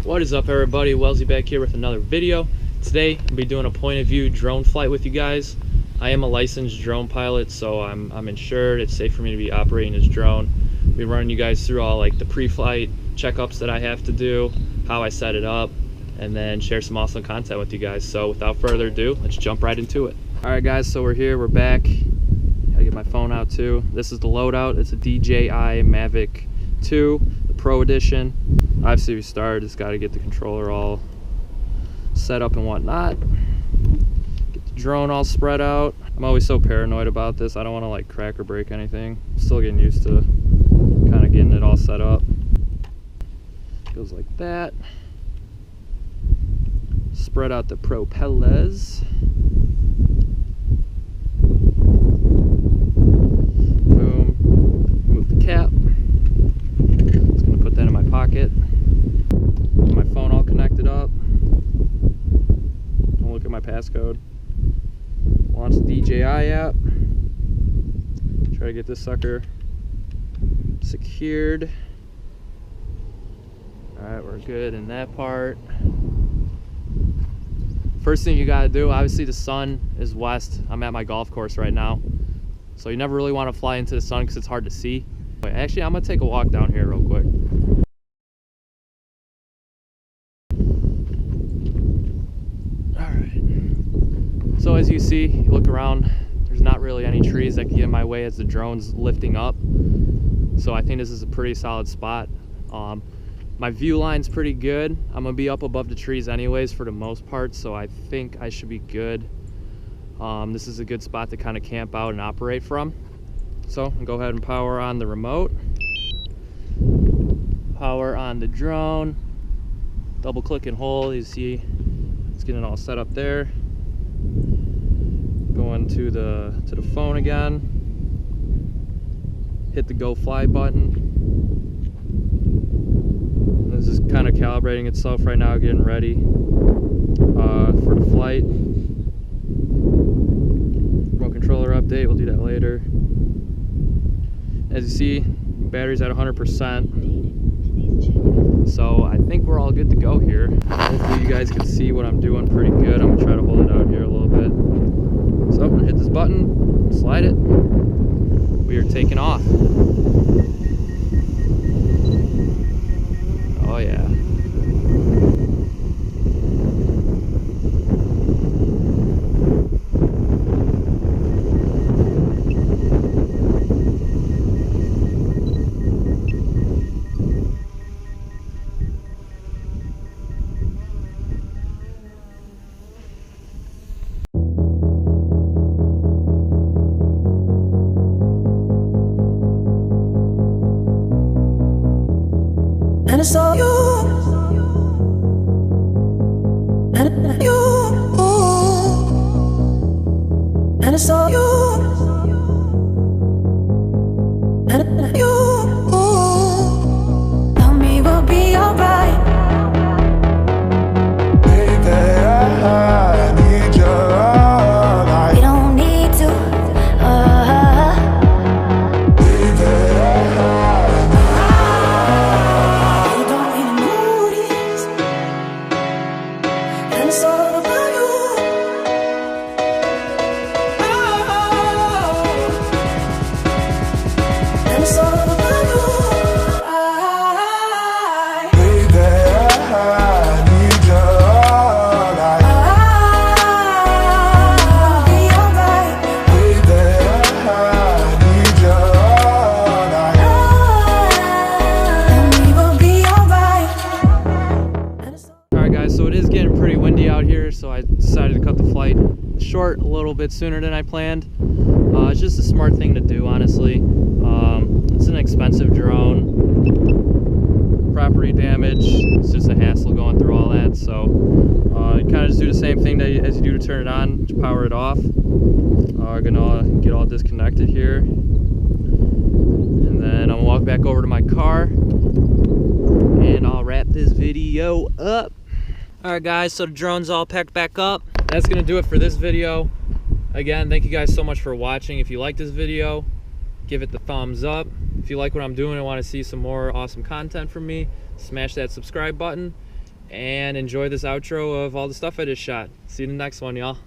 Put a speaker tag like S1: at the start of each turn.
S1: What is up, everybody? Wellsy back here with another video. Today I'll be doing a point of view drone flight with you guys. I am a licensed drone pilot, so I'm insured. It's safe for me to be operating this drone. I'll be running you guys through all like the pre-flight checkups that I have to do, how I set it up, and then share some awesome content with you guys. So without further ado, let's jump right into it. All right, guys, so we're here, we're back. Gotta get my phone out too. This is the loadout. It's a DJI Mavic 2, the Pro Edition. Obviously, we started, just got to get the controller all set up and whatnot. Get the drone all spread out. I'm always so paranoid about this. I don't want to like crack or break anything. I'm still getting used to kind of getting it all set up. Goes like that. Spread out the propellers. Boom. Remove the cap. Just gonna put that in my pocket. Get my phone all connected up. Don't look at my passcode. Launch the DJI app. Try to get this sucker secured. Alright, we're good in that part. First thing you gotta do, obviously the sun is west. I'm at my golf course right now. So you never really want to fly into the sun because it's hard to see. Actually, I'm gonna take a walk down here real quick. Alright. So as you see, you look around, there's not really any trees that can get in my way as the drone's lifting up. So I think this is a pretty solid spot. My view line's pretty good. I'm gonna be up above the trees anyways for the most part, so I think I should be good. This is a good spot to kind of camp out and operate from. So I'll go ahead and power on the remote. Power on the drone. Double click and hold. You see it's getting all set up there. Going to the phone again. Hit the go fly button. This is kind of calibrating itself right now, getting ready for the flight. Remote controller update, we'll do that later. As you see, battery's at 100%. So I think we're all good to go here. Hopefully you guys can see what I'm doing pretty good. I'm gonna try to hold it out here a little bit. So I'm gonna hit this button, slide it. We are taking off. Oh yeah.
S2: And it's all you, and you, and it's all you, and you. Tell me we'll be alright. Baby, I need you all night. We don't need to.
S1: So I decided to cut the flight short a little bit sooner than I planned. It's just a smart thing to do, honestly. It's an expensive drone. Property damage, it's just a hassle going through all that. So you kind of just do the same thing as you do to turn it on, to power it off. We're gonna get all disconnected here. And then I'm gonna walk back over to my car and I'll wrap this video up. Alright guys, so the drone's all packed back up. That's gonna do it for this video. Again, thank you guys so much for watching. If you like this video, give it the thumbs up. If you like what I'm doing and want to see some more awesome content from me, smash that subscribe button. and enjoy this outro of all the stuff I just shot. See you in the next one, y'all.